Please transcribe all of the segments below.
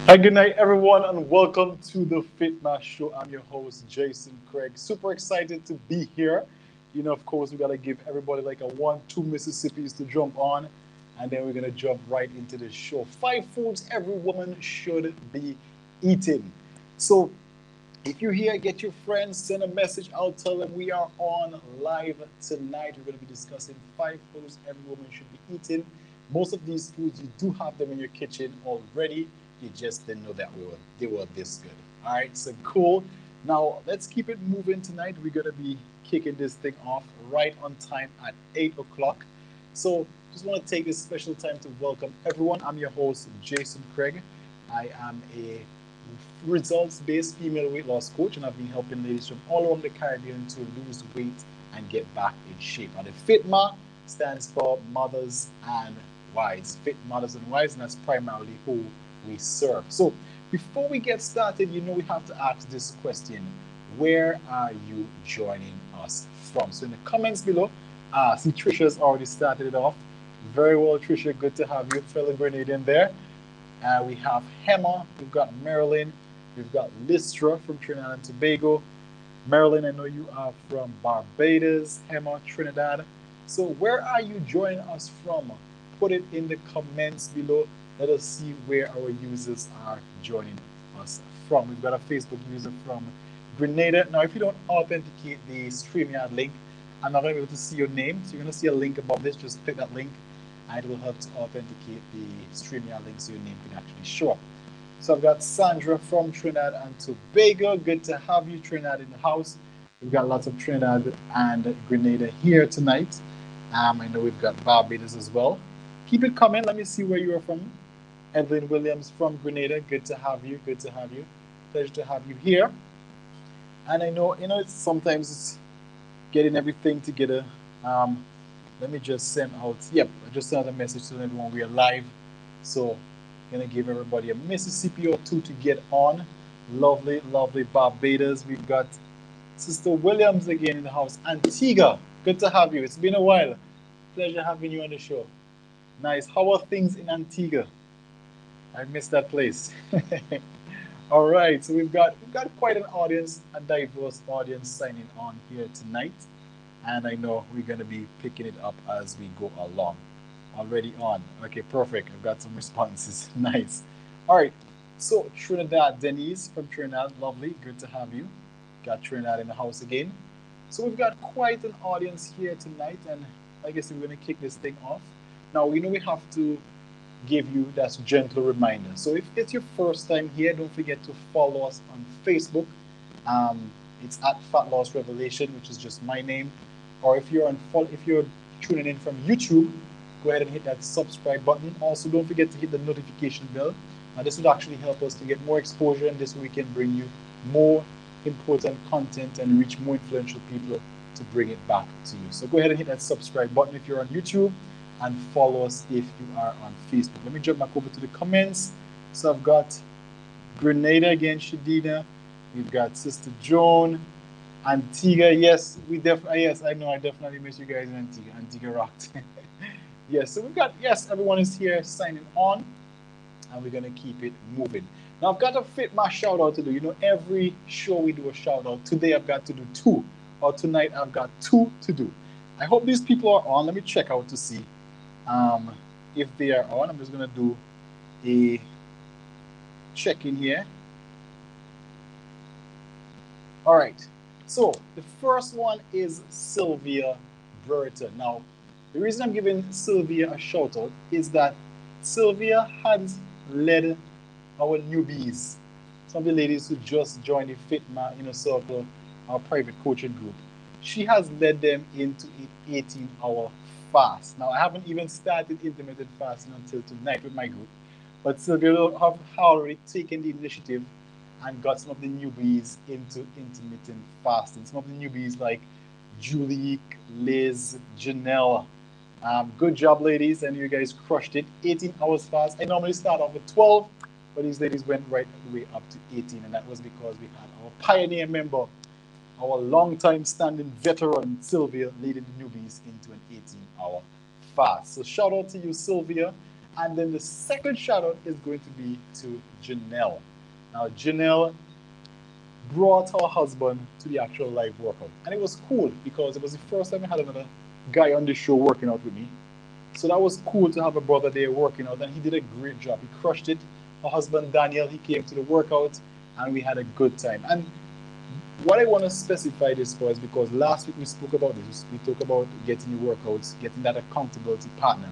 Hi, good night, everyone, and welcome to the Fitma Show. I'm your host, Jason Craig. Super excited to be here. Of course, we got to give everybody like a 1, 2 Mississippis to jump on, and then we're going to jump right into the show. 5 foods every woman should be eating. So, if you're here, get your friends, send a message out, tell them we are on live tonight. We're going to be discussing 5 foods every woman should be eating. Most of these foods, you do have them in your kitchen already. You just didn't know that they were this good. All right, so cool. Now, let's keep it moving tonight. We're going to be kicking this thing off right on time at 8 o'clock. So, just want to take this special time to welcome everyone. I'm your host, Jason Craig. I am a results based female weight loss coach, and I've been helping ladies from all around the Caribbean to lose weight and get back in shape. Now, the FITMA stands for Mothers and Wives, Fit Mothers and Wives, and that's primarily who we serve. So, before we get started, we have to ask this question: where are you joining us from? So, in the comments below, see Trisha's already started it off. Very well, Trisha, good to have you, fellow Grenadian there. We have Hema, we've got Marilyn, we've got Listra from Trinidad and Tobago. Marilyn, I know you are from Barbados, Hema, Trinidad. So, where are you joining us from? Put it in the comments below. Let us see where our users are joining us from. We've got a Facebook user from Grenada. Now, if you don't authenticate the StreamYard link, I'm not going to be able to see your name. So, you're going to see a link above this. Just click that link, and it will help to authenticate the StreamYard link so your name can actually show up. So I've got Sandra from Trinidad and Tobago. Good to have you, Trinidad, in the house. We've got lots of Trinidad and Grenada here tonight. I know we've got Barbados as well. Keep it coming. Let me see where you are from. Evelyn Williams from Grenada. Good to have you. Good to have you. Pleasure to have you here. And I know, it's sometimes it's getting everything together. Let me just send out. Yep, I just sent out a message to everyone we are live. So, gonna give everybody a Mississippi or two to get on. Lovely, lovely Barbados. We've got Sister Williams again in the house. Antigua, good to have you. It's been a while. Pleasure having you on the show. Nice. How are things in Antigua? I missed that place. All right, so we've got quite an audience, a diverse audience signing on here tonight. And I know we're going to be picking it up as we go along. Already on. Okay, perfect. I've got some responses. Nice. All right. So, Trinidad, Denise from Trinidad, lovely. Good to have you. Got Trinidad in the house again. So, we've got quite an audience here tonight, and I guess we're going to kick this thing off. Now, we have to give you that gentle reminder. So, if it's your first time here, don't forget to follow us on Facebook. It's at Fat Loss Revelation, which is just my name. Or if you're tuning in from YouTube, go ahead and hit that subscribe button. Also, don't forget to hit the notification bell. Now, this would actually help us to get more exposure, and this way we can bring you more important content and reach more influential people to bring it back to you. So go ahead and hit that subscribe button if you're on YouTube, and follow us if you are on Facebook. Let me jump back over to the comments. So I've got Grenada again, Shadina. We've got Sister Joan. Antigua, yes, yes, I know, I definitely miss you guys in Antigua. Antigua rocked. Yes, so everyone is here signing on, and we're gonna keep it moving. Now I've got a FITMA shout out to do. Every show we do a shout out. Today I've got to do two, or tonight I've got two to do. I hope these people are on. Let me check out to see if they are on. I'm just gonna do a check in here. All right. So the first one is Sylvia Burton. Now, the reason I'm giving Sylvia a shout out is that Sylvia has led our newbies, some of the ladies who just joined the FITMA circle, our private coaching group. She has led them into an 18-hour fast. Now, I haven't even started intermittent fasting until tonight with my group, but Sylvia have already taken the initiative and got some of the newbies into intermittent fasting. Some of the newbies like Julie, Liz, Janelle. Good job, ladies, and you guys crushed it. 18 hours fast. I normally start off with 12, but these ladies went right the way up to 18, and that was because we had our pioneer member, our long-time standing veteran, Sylvia, leading the newbies into an 18-hour fast. So shout out to you, Sylvia. And then the second shout out is going to be to Janelle. Now, Janelle brought her husband to the actual live workout. And it was cool because it was the first time I had another guy on the show working out with me. So that was cool to have a brother there working out, and he did a great job. He crushed it. Her husband Daniel, he came to the workout, and we had a good time. And what I want to specify this for is because last week we spoke about this. We talked about getting the workouts, getting that accountability partner.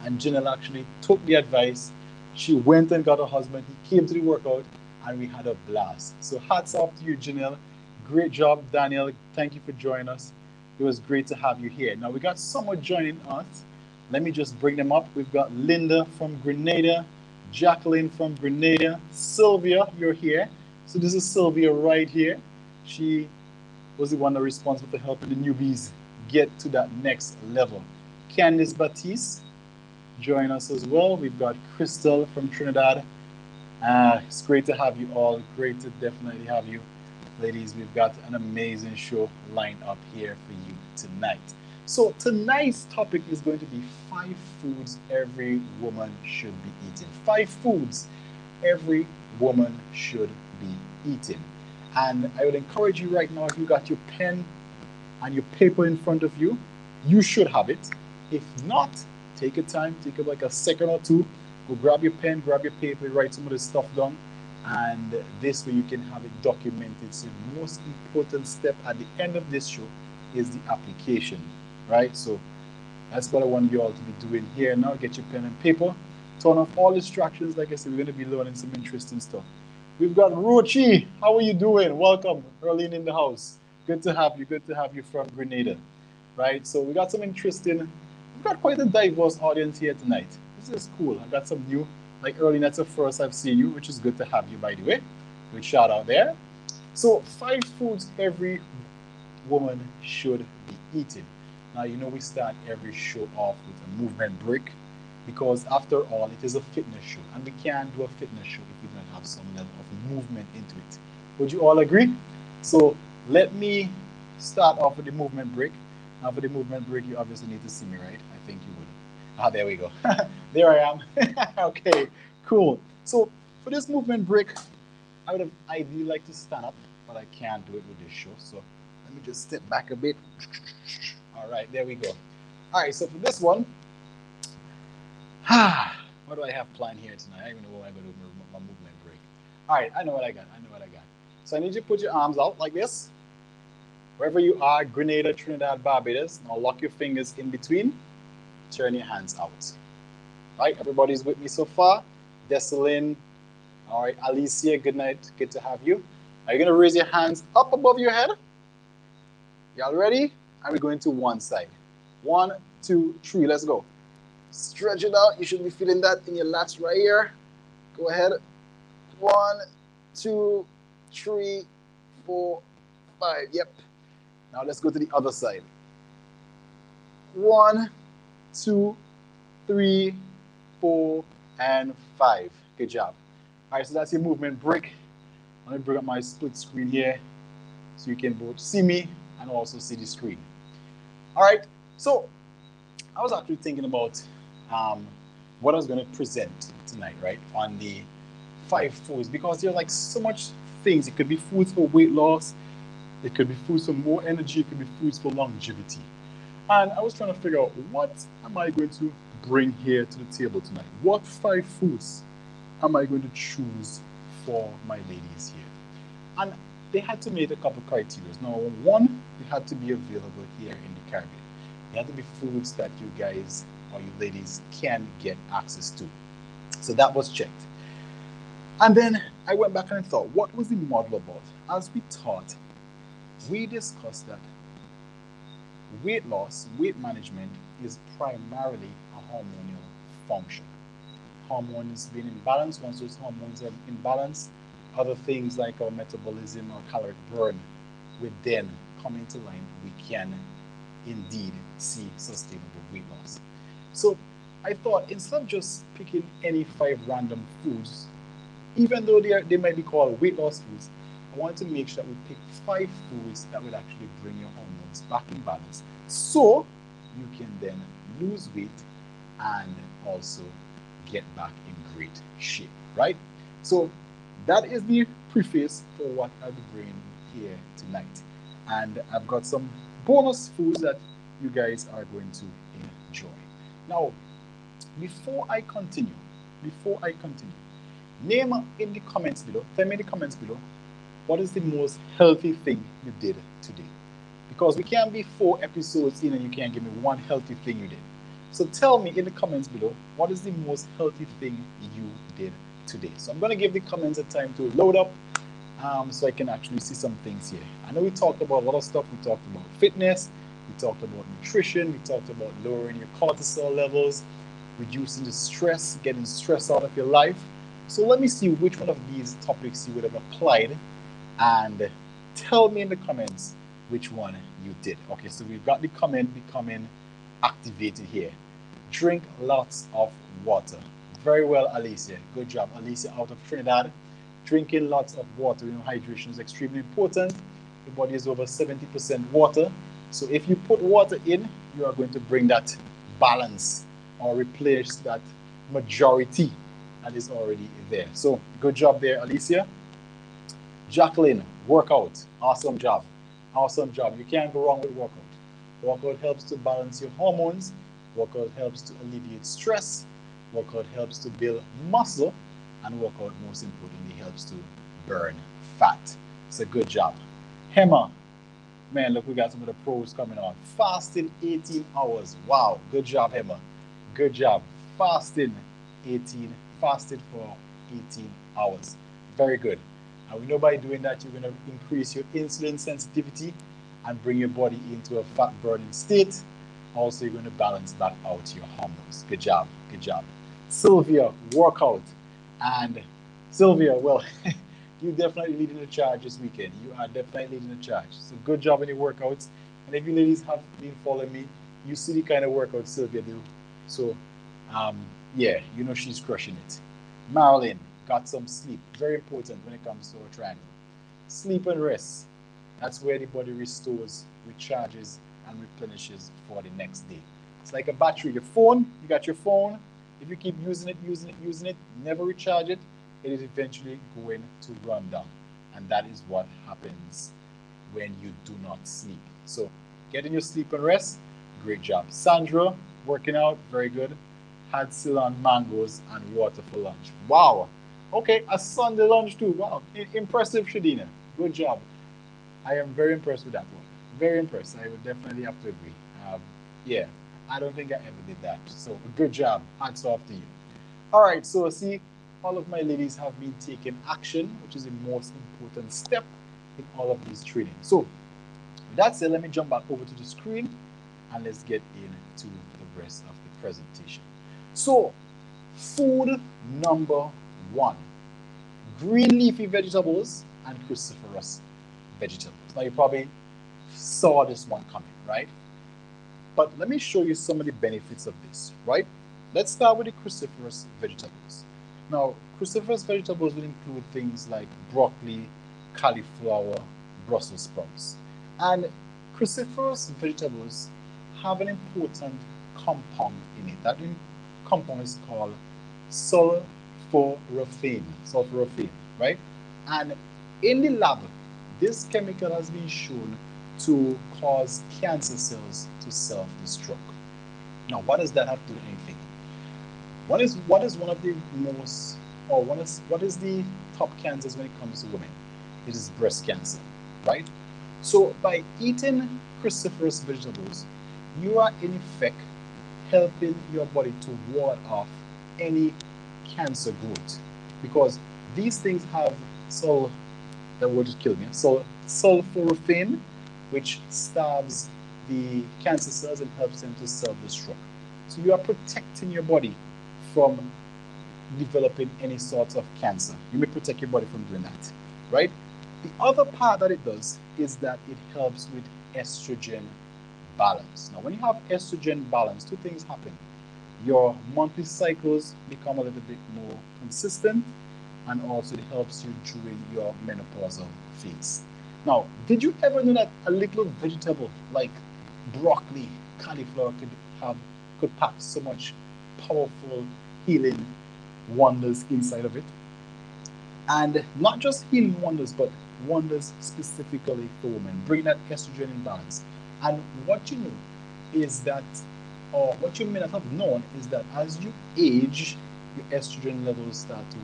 And Janelle actually took the advice. She went and got her husband. He came to the workout, and we had a blast. So hats off to you, Janelle. Great job, Daniel. Thank you for joining us. It was great to have you here. Now we got someone joining us. Let me just bring them up. We've got Linda from Grenada, Jacqueline from Grenada, Sylvia, you're here. So this is Sylvia right here. She was the one that was responsible for helping the newbies get to that next level. Candice Batiste, join us as well. We've got Crystal from Trinidad. It's great to have you all. Great to definitely have you. Ladies, we've got an amazing show lined up here for you tonight. So tonight's topic is going to be 5 foods every woman should be eating. 5 foods every woman should be eating. And I would encourage you right now, if you got your pen and your paper in front of you, you should have it. If not, take your time, take like a second or two, go grab your pen, grab your paper, write some of this stuff down, and this way you can have it documented. So the most important step at the end of this show is the application, right? So that's what I want you all to be doing here now. Get your pen and paper, turn off all distractions. Like I said, we're going to be learning some interesting stuff. We've got Rochi. How are you doing? Welcome, Earlene in the house. Good to have you. Good to have you from Grenada, right? So we got some interesting, we've got quite a diverse audience here tonight. This is cool. I got some new, like Earlene, that's the first I've seen you, which is good to have you, by the way. Good shout out there. So 5 foods every woman should be eating. Now, you know, we start every show off with a movement break because after all, it is a fitness show and we can't do a fitness show if we don't have some level of movement into it. Would you all agree? So let me start off with the movement break. Now for the movement break, you obviously need to see me, right? I think you would. Ah, there we go. There I am. Okay, cool. So for this movement break, I would have ideally like to stand up, but I can't do it with this show. So let me just step back a bit. All right, there we go. All right, so for this one, what do I have planned here tonight? I don't even know what I'm going to do with my movement break. All right, I know what I got. So I need you to put your arms out like this. Wherever you are, Grenada, Trinidad, Barbados. Now lock your fingers in between. Turn your hands out. All right, everybody's with me so far. Desalyn. All right, Alicia, good night. Good to have you. Are you going to raise your hands up above your head? Y'all ready? And we're going to one side. 1, 2, 3. Let's go. Stretch it out. You should be feeling that in your lats right here. Go ahead. 1, 2, 3, 4, 5. Yep. Now let's go to the other side. 1, 2, 3, 4, and 5. Good job. All right, so that's your movement break. Let me bring up my split screen here so you can both see me and also see the screen. All right, so I was actually thinking about what I was going to present tonight, right, on the 5 foods, because there are like so much things. It could be foods for weight loss, it could be foods for more energy, it could be foods for longevity. And I was trying to figure out, what am I going to bring here to the table tonight? What 5 foods am I going to choose for my ladies here? And they had to meet a couple of criteria. Now, 1, they had to be available here in the Caribbean. They had to be foods that you guys or you ladies can get access to. So that was checked. And then I went back and thought, what was the model about? As we taught, we discussed that weight loss, weight management is primarily a hormonal function. Hormones being in balance. Once those hormones are in balance, other things like our metabolism or caloric burn would then come into line. We can indeed see sustainable weight loss. So I thought, instead of just picking any 5 random foods, even though they might be called weight loss foods, I wanted to make sure that we pick 5 foods that would actually bring your hormones back in balance, so you can then lose weight and also get back in great shape, right? So that is the preface for what I'll be bringing here tonight. And I've got some bonus foods that you guys are going to enjoy. Now, before I continue, name in the comments below, tell me in the comments below, what is the most healthy thing you did today? Because we can't be 4 episodes in and you can't give me one healthy thing you did. So tell me in the comments below, what is the most healthy thing you did today? So I'm going to give the comments a time to load up so I can actually see some things here. I know we talked about a lot of stuff. We talked about fitness, we talked about nutrition, we talked about lowering your cortisol levels, reducing the stress, getting stress out of your life. So let me see which one of these topics you would have applied and tell me in the comments which one you did. Okay, so we've got the comment becoming activated here. Drink lots of water. Very well, Alicia. Good job, Alicia out of Trinidad. Drinking lots of water. You know, hydration is extremely important. Your body is over 70% water. So if you put water in, you are going to bring that balance or replace that majority that is already there. So good job there, Alicia. Jacqueline, workout. Awesome job. Awesome job. You can't go wrong with workout. Workout helps to balance your hormones. Workout helps to alleviate stress. Workout helps to build muscle. And workout, most importantly, helps to burn fat. So good job. Hema, man, look, we got some of the pros coming on. Fasting 18 hours. Wow. Good job, Hema. Good job. Fasted for 18 hours. Very good. And we know by doing that, you're going to increase your insulin sensitivity and bring your body into a fat burning state. Also, you're going to balance back out your hormones. Good job. Good job. Sylvia, workout. And Sylvia, well, you're definitely leading the charge this weekend. You are definitely leading the charge. So good job in your workouts. And if you ladies have been following me, you see the kind of workouts Sylvia do. So, yeah, you know she's crushing it. Marilyn, got some sleep. Very important when it comes to a triangle. Sleep and rest. That's where the body restores, recharges, and replenishes for the next day. It's like a battery. Your phone, you got your phone. If you keep using it, never recharge it, it is eventually going to run down. And that is what happens when you do not sleep. So getting your sleep and rest, great job. Sandra, working out, very good. Had Ceylon mangoes and water for lunch. Wow. Okay, a Sunday lunch too. Wow. Impressive, Shadina. Good job. I am very impressed with that one. Very impressed. I would definitely have to agree. Yeah, I don't think I ever did that. So good job. Hats off to you. All right, so see, all of my ladies have been taking action, which is the most important step in all of these training. So with that said, let me jump back over to the screen and let's get into the rest of the presentation. So food number 1, green leafy vegetables and cruciferous vegetables. Now you probably saw this one coming, right? But let me show you some of the benefits of this, right? Let's start with the cruciferous vegetables. Now, cruciferous vegetables will include things like broccoli, cauliflower, Brussels sprouts. And cruciferous vegetables have an important compound in it. That compound is called sulforaphane, right? And in the lab, this chemical has been shown to cause cancer cells to self-destruct. Now, what does that have to do with anything? What is one of the most, or what is the top cancers when it comes to women? It is breast cancer, right? So by eating cruciferous vegetables, you are in effect helping your body to ward off any cancer growth, because these things have that word just killed me. So sulforaphane, which starves the cancer cells and helps them to self-destruct. So you are protecting your body from developing any sorts of cancer. You may protect your body from doing that, right? The other part that it does is that it helps with estrogen balance. Now, when you have estrogen balance, 2 things happen. Your monthly cycles become a little bit more consistent, and also it helps you during your menopausal phase. Now, did you ever know that a little vegetable like broccoli, cauliflower could pack so much powerful healing wonders inside of it. And not just healing wonders, but wonders specifically for women. Bring that estrogen in balance. And what you know is that, or what you may not have known, is that as you age, your estrogen levels start to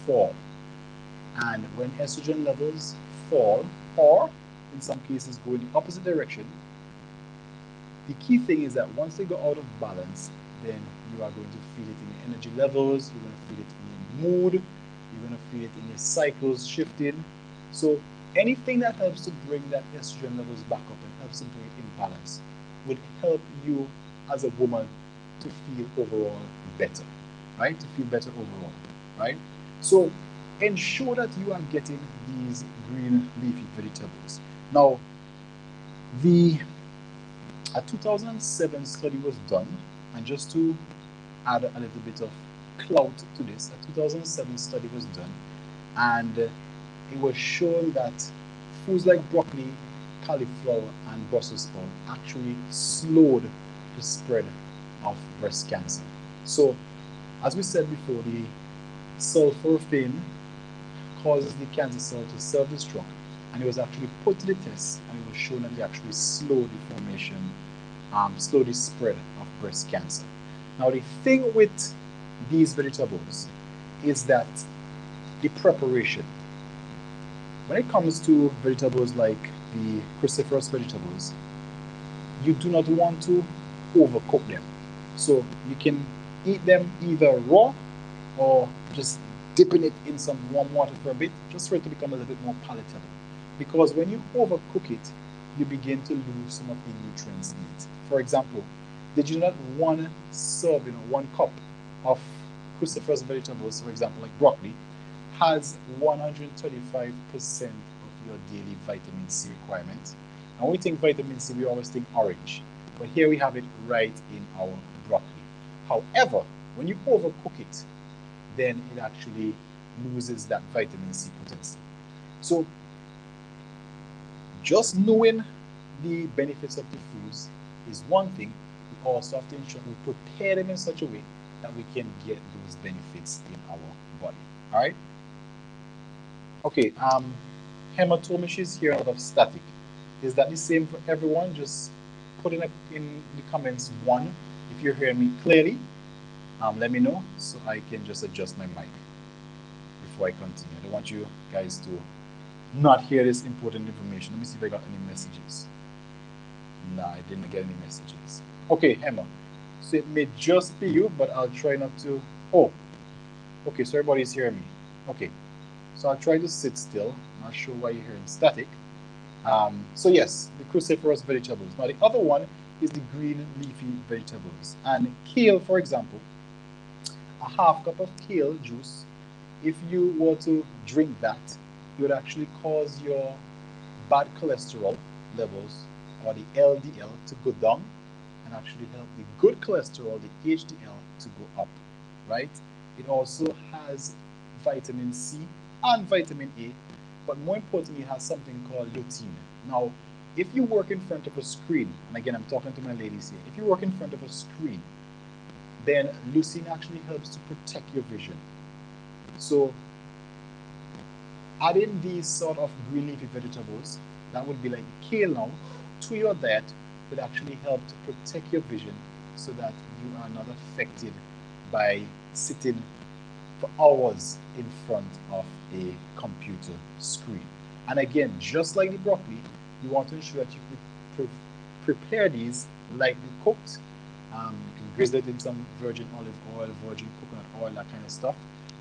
fall. And when estrogen levels fall, or in some cases go in the opposite direction, the key thing is that once they go out of balance, then you are going to feel it in your energy levels, you're going to feel it in your mood, you're going to feel it in your cycles shifting. So anything that helps to bring that estrogen levels back up and helps to bring it in balance would help you as a woman to feel overall better, right? To feel better overall, right? So ensure that you are getting these green leafy vegetables. Now, a 2007 study was done, and just to add a little bit of clout to this, a 2007 study was done, and it was shown that foods like broccoli, cauliflower, and Brussels sprout actually slowed the spread of breast cancer. So, as we said before, the sulforaphane causes the cancer cell to self-destruct, and it was actually put to the test, and it was shown that it actually slowed the formation, slowed the spread of breast cancer. Now, the thing with these vegetables is that the preparation. When it comes to vegetables like the cruciferous vegetables, you do not want to overcook them. So you can eat them either raw or just dipping it in some warm water for a bit, just for it to become a little bit more palatable. Because when you overcook it, you begin to lose some of the nutrients in it. For example, did you not one serving or 1 cup of cruciferous vegetables, for example, like broccoli, has 135% of your daily vitamin C requirement? And when we think vitamin C, we always think orange. But here we have it right in our broccoli. However, when you overcook it, then it actually loses that vitamin C potency. So just knowing the benefits of the foods is one thing. We also have to ensure we prepare them in such a way that we can get those benefits in our body. All right? Okay, Hema told me she's hearing a lot of static. Is that the same for everyone? Just put in the comments 1 if you're hearing me clearly. Let me know so I can just adjust my mic before I continue. I don't want you guys to not hear this important information. Let me see if I got any messages. Nah, I didn't get any messages. Okay, Emma. So it may just be you, but I'll try not to. Oh, okay, so everybody's hearing me. Okay, so I'll try to sit still. I'm not sure why you're hearing static. So yes, the cruciferous vegetables. Now the other one is the green leafy vegetables. And kale, for example, a half cup of kale juice, if you were to drink that, it would actually cause your bad cholesterol levels, or the LDL, to go down, and actually help the good cholesterol, the HDL, to go up, right? It also has vitamin C and vitamin A, but more importantly, it has something called lutein. Now, if you work in front of a screen, and again, I'm talking to my ladies here, if you work in front of a screen, then lutein actually helps to protect your vision. So adding these sort of green leafy vegetables, that would be like kale now, to your diet would actually help to protect your vision so that you are not affected by sitting for hours in front of a computer screen. And again, just like the broccoli, you want to ensure that you prepare these lightly cooked. You can grizzle it in some virgin olive oil, virgin coconut oil, that kind of stuff.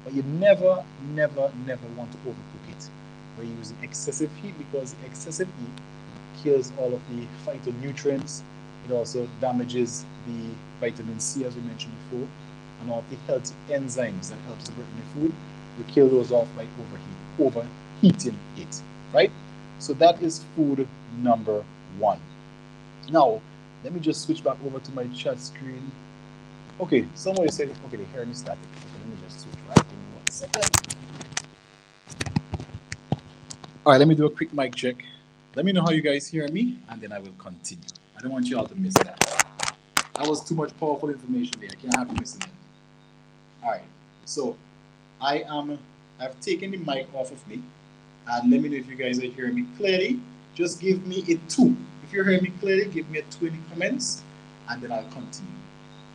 But you never, never, never want to overcook it. We're using excessive heat, because excessive heat kills all of the phytonutrients. It also damages the vitamin C, as we mentioned before, and all of the healthy enzymes that helps to break the food. We kill those off by overheating it, right? So that is food number 1. Now, let me just switch back over to my chat screen. Okay, somebody said, okay, they hear me static. Okay, let me just switch, right? Give me 1 second. All right, let me do a quick mic check. Let me know how you guys hear me, and then I will continue. I don't want you all to miss that. That was too much powerful information there. I can't have you missing it. All right. So I've taken the mic off of me, and let me know if you guys are hearing me clearly. Just give me a 2. If you're hearing me clearly, give me a 2 in the comments, and then I'll continue.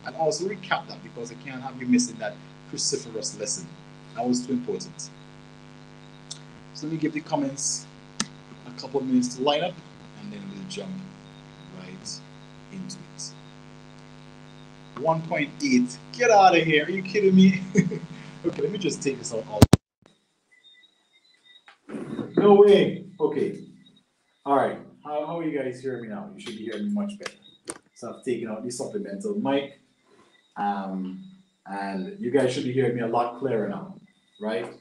And also recap that because I can't have you missing that cruciferous lesson. That was too important. So let me give the comments a couple of minutes to line up, and then we'll jump right into it. 1.8. Get out of here. Are you kidding me? Okay, let me just take this out all. No way. Okay. All right. How are you guys hearing me now? You should be hearing me much better. So I've taken out the supplemental mic. And you guys should be hearing me a lot clearer now, right?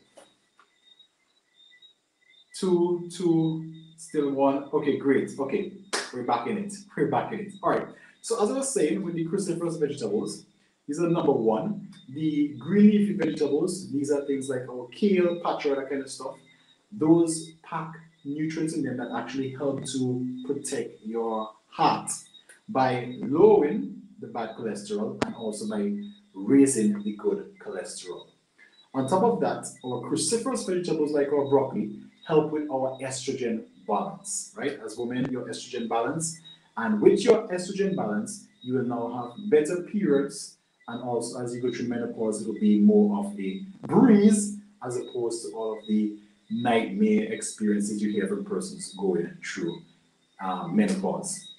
2, 2, still 1. Okay, great. Okay, we're back in it. We're back in it. All right. So as I was saying, with the cruciferous vegetables, these are number 1. The green leafy vegetables, these are things like our kale, patra, that kind of stuff. Those pack nutrients in them that actually help to protect your heart by lowering the bad cholesterol and also by raising the good cholesterol. On top of that, our cruciferous vegetables like our broccoli help with our estrogen balance, right? As women, your estrogen balance. And with your estrogen balance, you will now have better periods. And also, as you go through menopause, it will be more of a breeze as opposed to all of the nightmare experiences you hear from persons going through menopause.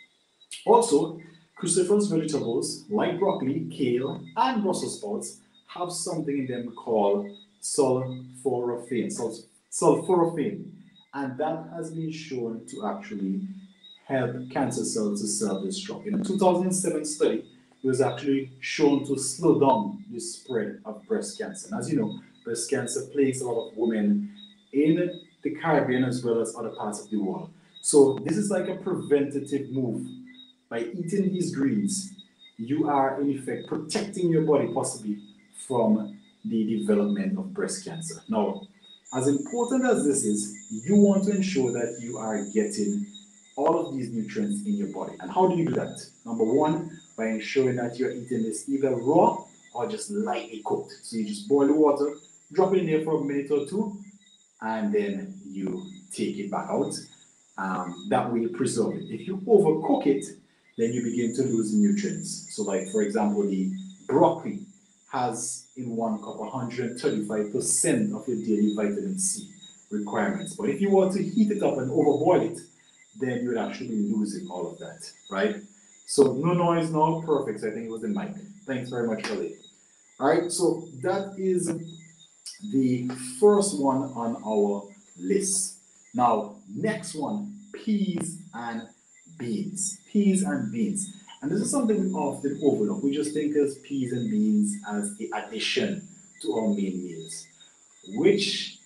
Also, cruciferous vegetables like broccoli, kale, and Brussels sprouts have something in them called sulforaphane, and that has been shown to actually help cancer cells to self-destruct. In a 2007 study, it was actually shown to slow down the spread of breast cancer. And as you know, breast cancer plagues a lot of women in the Caribbean as well as other parts of the world. So this is like a preventative move. By eating these greens, you are in effect protecting your body possibly from the development of breast cancer. Now, as important as this is, you want to ensure that you are getting all of these nutrients in your body. And how do you do that? Number 1, by ensuring that you're eating this either raw or just lightly cooked. So you just boil the water, drop it in there for a minute or 2, and then you take it back out. That will preserve it. If you overcook it, then you begin to lose nutrients. So like, for example, the broccoli has in 1 cup 135% of your daily vitamin C requirements. But if you want to heat it up and overboil it, then you would actually be losing all of that, right? So no noise now, perfect. So I think it was the mic. Thanks very much, Ellie. All right, so that is the first one on our list. Now, next one, peas and beans. Peas and beans. And this is something we often overlook. We just think of peas and beans as the addition to our main meals, which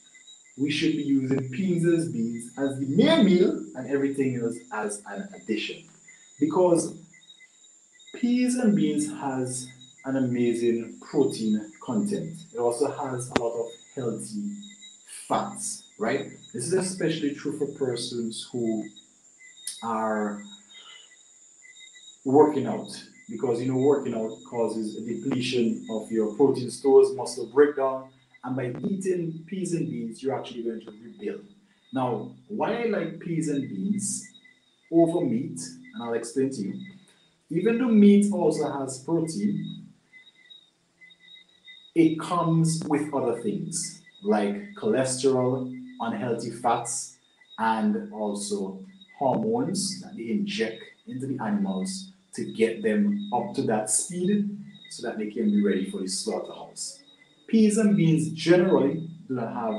we should be using peas and beans as the main meal and everything else as an addition. Because peas and beans has an amazing protein content. It also has a lot of healthy fats, right? This is especially true for persons who are working out, because you know working out causes a depletion of your protein stores, muscle breakdown, and by eating peas and beans, you're actually going to rebuild. Now, why I like peas and beans over meat, and I'll explain to you. Even though meat also has protein, it comes with other things like cholesterol, unhealthy fats, and also hormones that they inject into the animals to get them up to that speed so that they can be ready for the slaughterhouse. Peas and beans generally do not have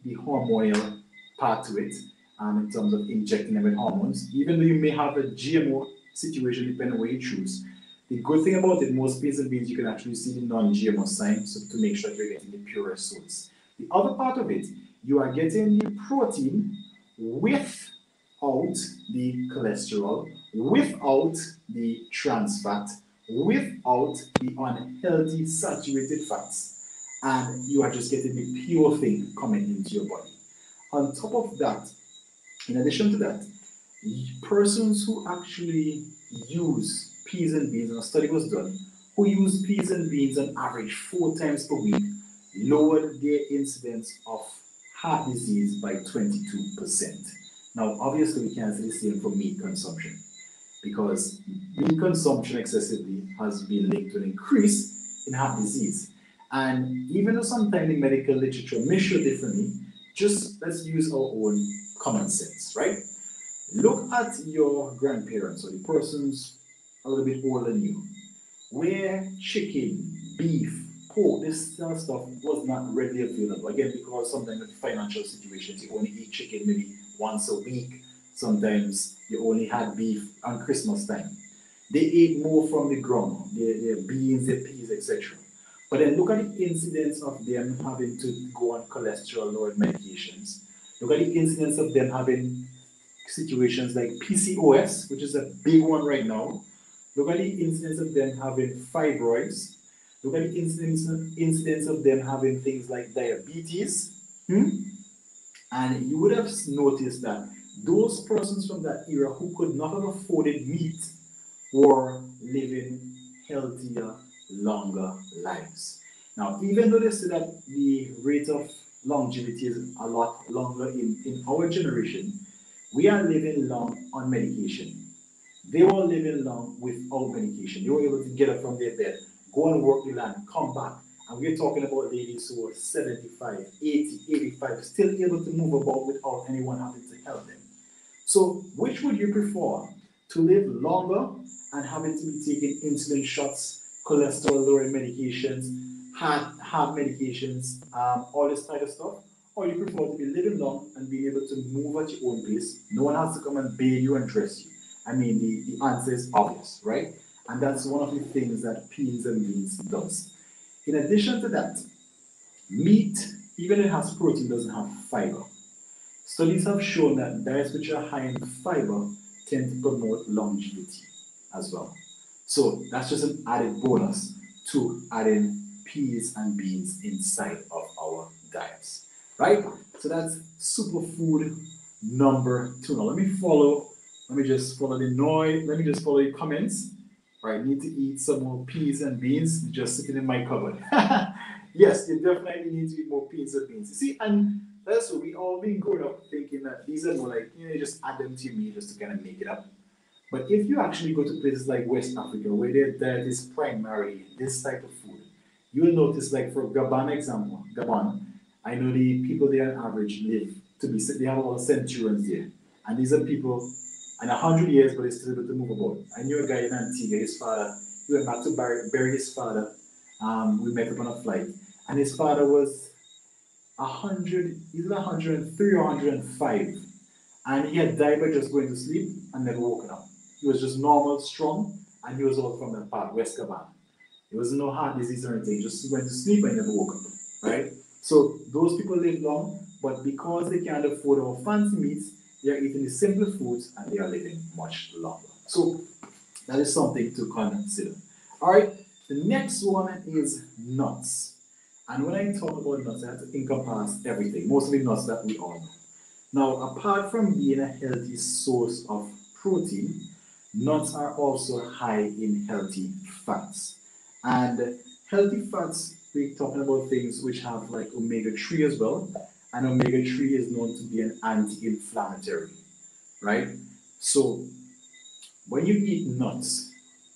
the hormonal part to it in terms of injecting them with hormones, even though you may have a GMO situation depending on what you choose. The good thing about it, most peas and beans, you can actually see the non-GMO sign, so to make sure that you're getting the purest source. The other part of it, you are getting the protein without the cholesterol, without the trans fat, without the unhealthy saturated fats, and you are just getting the pure thing coming into your body. On top of that, in addition to that, persons who actually use peas and beans, and a study was done, who use peas and beans on average 4 times per week lowered their incidence of heart disease by 22%. Now, obviously, we can't say the same for meat consumption because meat consumption excessively has been linked to an increase in heart disease. And even though sometimes the medical literature may show differently, just let's use our own common sense, right? Look at your grandparents or the persons a little bit older than you, where chicken, beef, pork, this kind of stuff was not readily available. Again, because sometimes with financial situations, you only eat chicken maybe once a week. Sometimes you only had beef on Christmas time. They ate more from the ground, their beans, their peas, etc. But then look at the incidence of them having to go on cholesterol-lowering medications. Look at the incidence of them having situations like PCOS, which is a big one right now. Look at the incidence of them having fibroids. Look at the incidence of them having things like diabetes. And you would have noticed that those persons from that era who could not have afforded meat were living healthier, longer lives. Now, even though they say that the rate of longevity is a lot longer in our generation, we are living long on medication. They were living long without medication. They were able to get up from their bed, go and work the land, come back. And we're talking about ladies who are 75, 80, 85, still able to move about without anyone having to help them. So, which would you prefer? To live longer and having to be taking insulin shots, cholesterol lowering medications, heart medications, all this type of stuff? Or you prefer to be living long and being able to move at your own pace? No one has to come and bathe you and dress you. I mean, the answer is obvious, right? And that's one of the things that peas and beans does. In addition to that, meat, even if it has protein, doesn't have fiber. Studies have shown that diets which are high in fiber tend to promote longevity as well. So that's just an added bonus to adding peas and beans inside of our diets, right? So that's superfood number 2. Now let me just follow the noise, let me just follow the comments. Right, need to eat some more peas and beans just sitting in my cupboard. Yes, you definitely need to eat more peas and beans. You see, and that's what we all been growing up thinking that these are more like, you just add them to your meal just to kind of make it up. But if you actually go to places like West Africa, where their diet is primarily this type of food, you'll notice, like for Gabon example, Gabon, I know the people there on average live to be, they have a lot of centurions there. And these are people and 100 years, but he's still able to move about. I knew a guy in Antigua, his father, he went back to bury his father. We met up on a flight, and his father was 100, either 103 or 105, and he had died by just going to sleep and never woken up. He was just normal, strong, and he was all from that part, West Gabon. There was no heart disease or anything, just went to sleep and never woke up, right? So those people live long, but because they can't afford our fancy meats, they are eating the simple foods and they are living much longer. So that is something to consider. All right, the next one is nuts. And when I talk about nuts, I have to encompass everything, mostly nuts that we all know. Now, apart from being a healthy source of protein, nuts are also high in healthy fats. And healthy fats, we're talking about things which have like omega-3 as well. And omega-3 is known to be an anti-inflammatory, right? So when you eat nuts,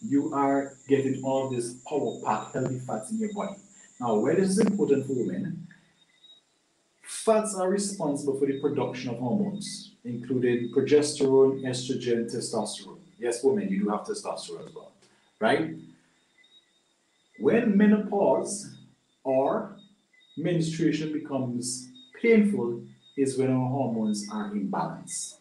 you are getting all this power-packed healthy fats in your body. Now, where this is important for women, fats are responsible for the production of hormones, including progesterone, estrogen, testosterone. Yes, women, you do have testosterone as well, right? When menopause or menstruation becomes painful is when our hormones are in balance.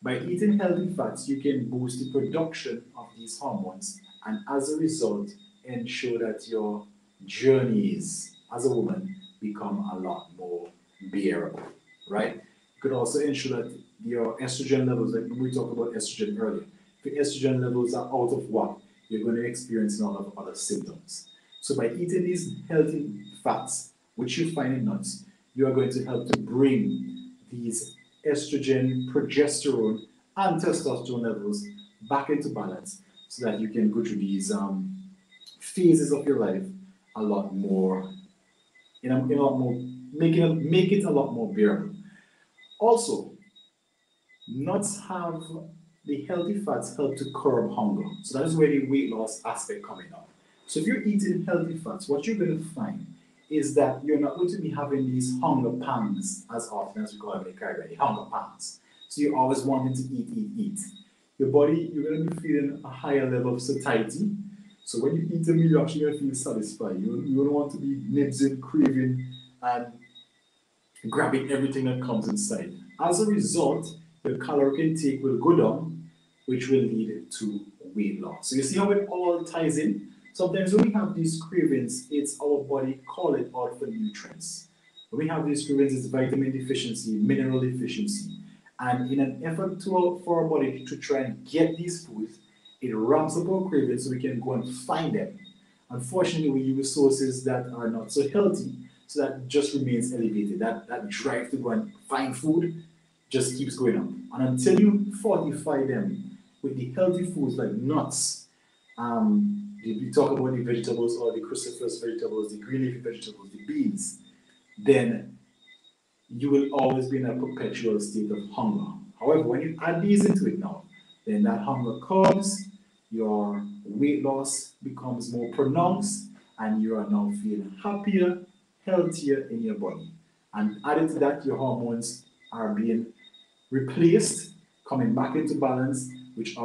By eating healthy fats, you can boost the production of these hormones and as a result, ensure that your journeys as a woman become a lot more bearable, right? You could also ensure that your estrogen levels, like when we talked about estrogen earlier, if your estrogen levels are out of whack, you're going to experience a lot of other symptoms. So by eating these healthy fats, which you find in nuts, you are going to help to bring these estrogen, progesterone, and testosterone levels back into balance so that you can go through these phases of your life a lot more, in a lot more, make it a lot more bearable. Also, nuts have the healthy fats help to curb hunger. So that is where the weight loss aspect coming up. So if you're eating healthy fats, what you're going to find is that you're not going to be having these hunger pangs as often as we call them in the Caribbean, the hunger pangs. So you're always wanting to eat. Your body, you're going to be feeling a higher level of satiety. So when you eat a meal, you're actually going to feel satisfied. You don't want to be nibsing, craving, and grabbing everything that comes inside. As a result, your caloric intake will go down, which will lead to weight loss. So you see how it all ties in? Sometimes when we have these cravings, it's our body calling out for nutrients. When we have these cravings, it's vitamin deficiency, mineral deficiency. And in an effort for our body to try and get these foods, it ramps up our cravings so we can go and find them. Unfortunately, we use sources that are not so healthy, so that just remains elevated. That drive to go and find food just keeps going up. And until you fortify them with the healthy foods like nuts, we talk about the vegetables or the cruciferous vegetables, the green leafy vegetables, the beans, then you will always be in a perpetual state of hunger. However, when you add these into it now, then that hunger comes, your weight loss becomes more pronounced, and you are now feeling happier, healthier in your body. And added to that, your hormones are being replaced, coming back into balance, which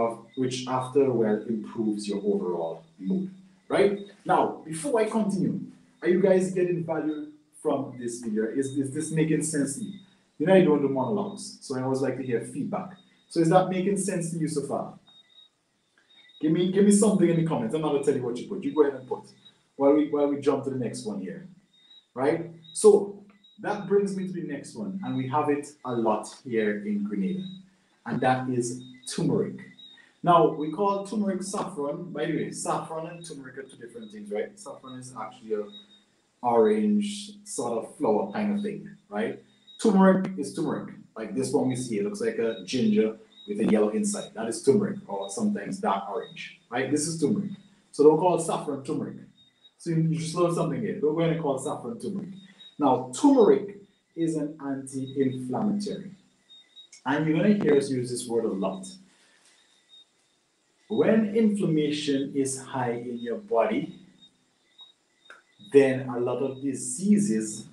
after a while improves your overall mood. Right? Now, before I continue, are you guys getting value from this video? Is this making sense to you? You know I don't do monologues, so I always like to hear feedback. So is that making sense to you so far? Give me something in the comments. I'm not gonna tell you what you put. You go ahead and put while we jump to the next one here. Right? So that brings me to the next one, and we have it a lot here in Grenada, and that is turmeric. Now, we call turmeric saffron. By the way, saffron and turmeric are two different things, right? Saffron is actually a orange sort of flower kind of thing, right? Turmeric is turmeric. Like this one we see, it looks like a ginger with a yellow inside. That is turmeric, or sometimes dark orange, right? This is turmeric. So don't call it saffron turmeric. So you just learned something here. Don't go ahead and call it saffron turmeric. Now, turmeric is an anti-inflammatory. And you're going to hear us use this word a lot. When inflammation is high in your body, then a lot of diseases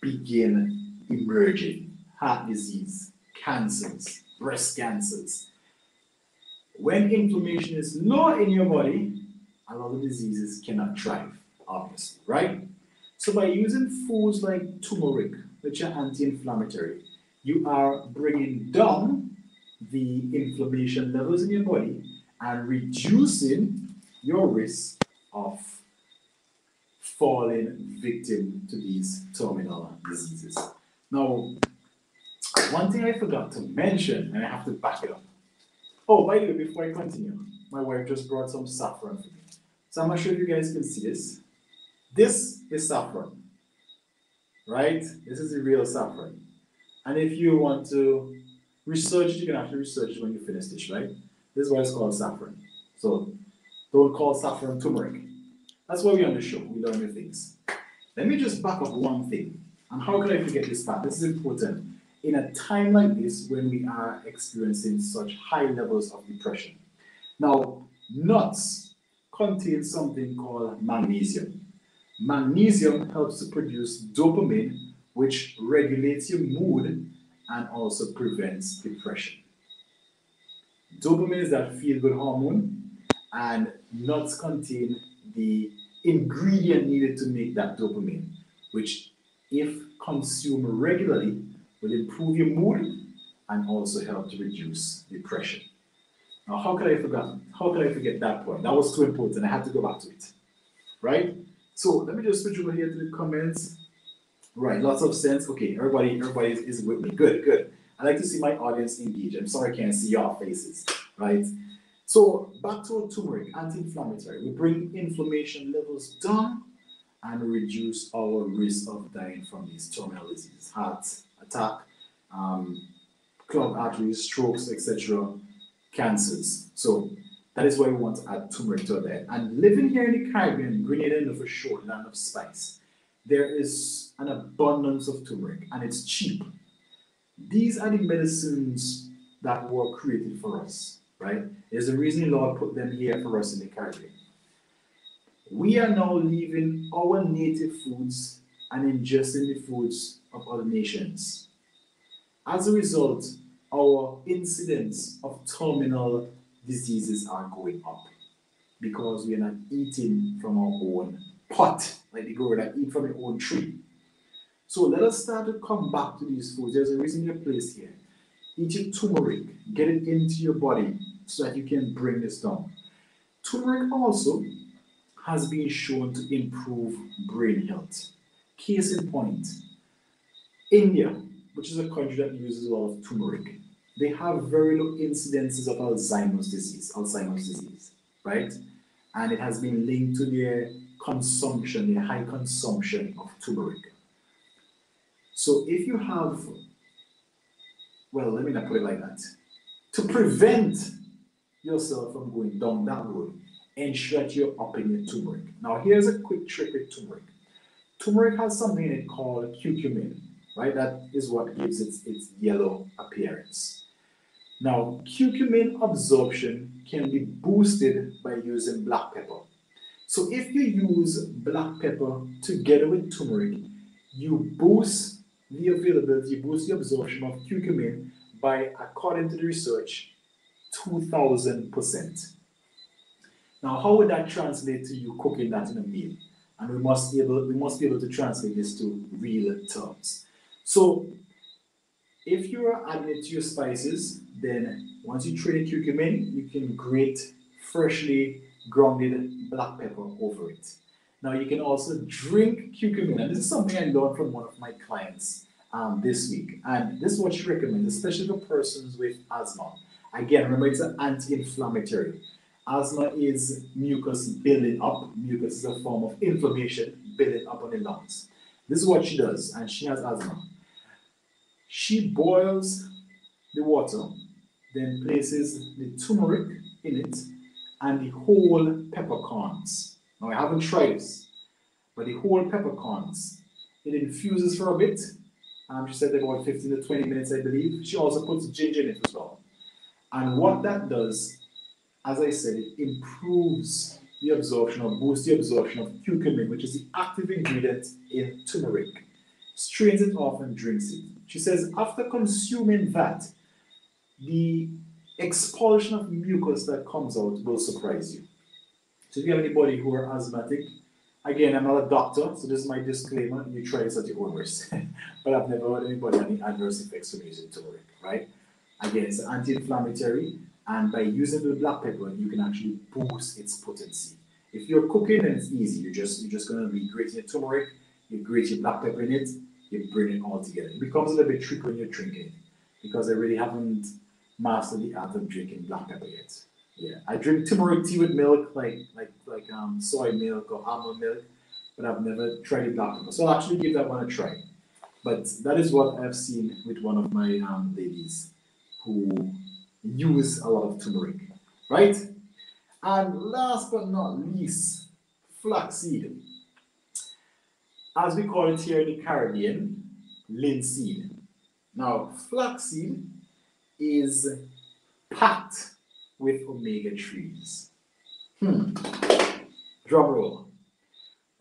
begin emerging. Heart disease, cancers, breast cancers. When inflammation is low in your body, a lot of diseases cannot thrive, obviously, right? So by using foods like turmeric, which are anti-inflammatory, you are bringing down the inflammation levels in your body and reducing your risk of falling victim to these terminal diseases. Now, one thing I forgot to mention, and I have to back it up. Oh, by the way, before I continue, my wife just brought some saffron for me. So I'm not sure if you guys can see this. This is saffron, right? This is the real saffron. And if you want to research it, you can actually research it when you finish this, right? This is why it's called saffron. So don't call saffron turmeric. That's why we're on the show. We learn new things. Let me just back up one thing. And how can I forget this part? This is important. In a time like this, when we are experiencing such high levels of depression. Now, nuts contain something called magnesium. Magnesium helps to produce dopamine, which regulates your mood and also prevents depression. Dopamine is that feel-good hormone, and nuts contain the ingredient needed to make that dopamine, which, if consumed regularly, will improve your mood and also help to reduce depression. Now, how could I forget that point? That was too important. I had to go back to it, right? So let me just switch over here to the comments. Right, lots of sense. Okay, everybody is with me. Good. I like to see my audience engage. I'm sorry I can't see your faces, right? So back to turmeric, anti-inflammatory. We bring inflammation levels down and reduce our risk of dying from these terminal diseases, heart attack, clogged arteries, strokes, etc., cancers. So That is why we want to add turmeric to our diet. And living here in the Caribbean, Grenada and for sure, land of spice, there is an abundance of turmeric and it's cheap. These are the medicines that were created for us, right? There's a reason the Lord put them here for us in the Caribbean. We are now leaving our native foods and ingesting the foods of other nations. As a result, our incidence of terminal diseases are going up because we are not eating from our own pot, like the grower that eat from your own tree. So let us start to come back to these foods. There's a reason you're placed here. Eat your turmeric, get it into your body so that you can bring this down. Turmeric also has been shown to improve brain health. Case in point, India, which is a country that uses a lot of turmeric, they have very low incidences of Alzheimer's disease, right? And it has been linked to their consumption, their high consumption of turmeric. So if you have, well, let me not put it like that. To prevent yourself from going down that road, ensure that you're upping your turmeric. Now here's a quick trick with turmeric. Turmeric has something in it called curcumin, right? That is what gives its yellow appearance. Now, curcumin absorption can be boosted by using black pepper. So if you use black pepper together with turmeric, you boost the availability, boost the absorption of curcumin by, according to the research, 2,000%. Now, how would that translate to you cooking that in a meal? And we must be able to translate this to real terms. So, if you are adding it to your spices, then once you throw the curcumin, you can grate freshly grounded black pepper over it. Now, you can also drink curcumin, and this is something I learned from one of my clients this week. And this is what she recommends, especially for persons with asthma. Again, remember, it's an anti-inflammatory. Asthma is mucus building up. Mucus is a form of inflammation building up on the lungs. This is what she does, and she has asthma. She boils the water, then places the turmeric in it and the whole peppercorns. Now, I haven't tried this, but the whole peppercorns, it infuses for a bit. She said about 15 to 20 minutes, I believe. She also puts ginger in it as well. And what that does, as I said, it improves the absorption or boosts the absorption of curcumin, which is the active ingredient in turmeric. Strains it off and drinks it. She says after consuming that, the expulsion of mucus that comes out will surprise you. So if you have anybody who are asthmatic, again, I'm not a doctor, so this is my disclaimer, you try this at your own risk. But I've never heard anybody have any adverse effects from using turmeric, right? Again, it's anti-inflammatory, and by using the black pepper, you can actually boost its potency. If you're cooking, then it's easy. You're just going to be grating your turmeric, you grate your black pepper in it, you bring it all together. It becomes a little bit tricky when you're drinking, because I really haven't mastered the art of drinking black pepper yet. Yeah, I drink turmeric tea with milk, like soy milk or almond milk, but I've never tried the black pepper. So I'll actually give that one a try. But that is what I've seen with one of my ladies who use a lot of turmeric, right? And last but not least, flaxseed. As we call it here in the Caribbean, linseed. Now, flaxseed is packed with omega-3s. Drum roll.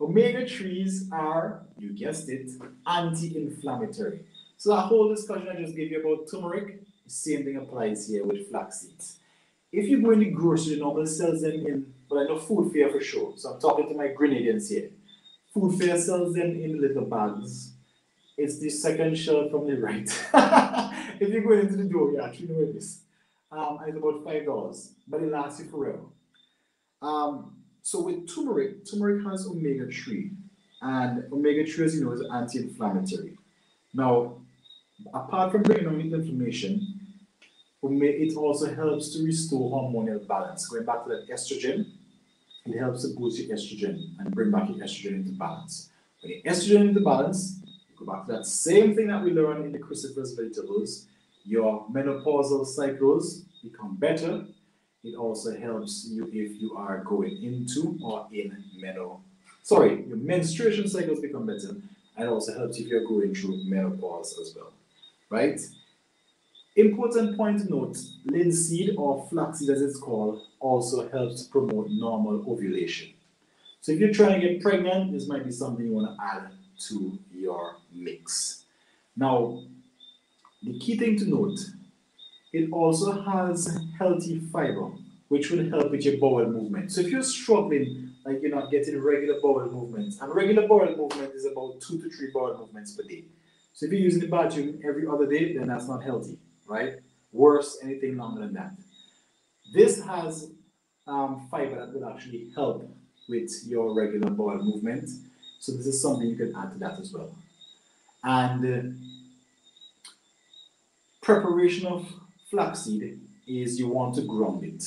Omega-3s are, you guessed it, anti-inflammatory. So that whole discussion I just gave you about turmeric, the same thing applies here with flax seeds. If you go in the grocery, normally sells them in, but I know Food Fair for sure, so I'm talking to my Grenadians here. Food Fair sells them in little bags. It's the second shelf from the right. If you go into the door, you actually know it is. And it's about $5, but it lasts you forever. So with turmeric, turmeric has omega-3, and omega-3, as you know, is anti-inflammatory. Now, apart from bringing on the inflammation, it also helps to restore hormonal balance. Going back to that estrogen, it helps to boost your estrogen and bring back your estrogen into balance. When your estrogen into balance, you go back to that same thing that we learned in the cruciferous vegetables, your menopausal cycles become better, It also helps you if you are going into or in your menstruation cycles become better. And it also helps if you're going through menopause as well, right? Important point to note, linseed or flaxseed as it's called also helps promote normal ovulation. So if you're trying to get pregnant, this might be something you want to add to your mix. Now, the key thing to note, it also has healthy fiber, which will help with your bowel movement. So if you're struggling, like you're not getting regular bowel movements, and regular bowel movement is about 2 to 3 bowel movements per day. So if you're using the bathroom every other day, then that's not healthy, right? Worse, anything longer than that. This has fiber that will actually help with your regular bowel movement. So this is something you can add to that as well. And preparation of flaxseed is you want to ground it.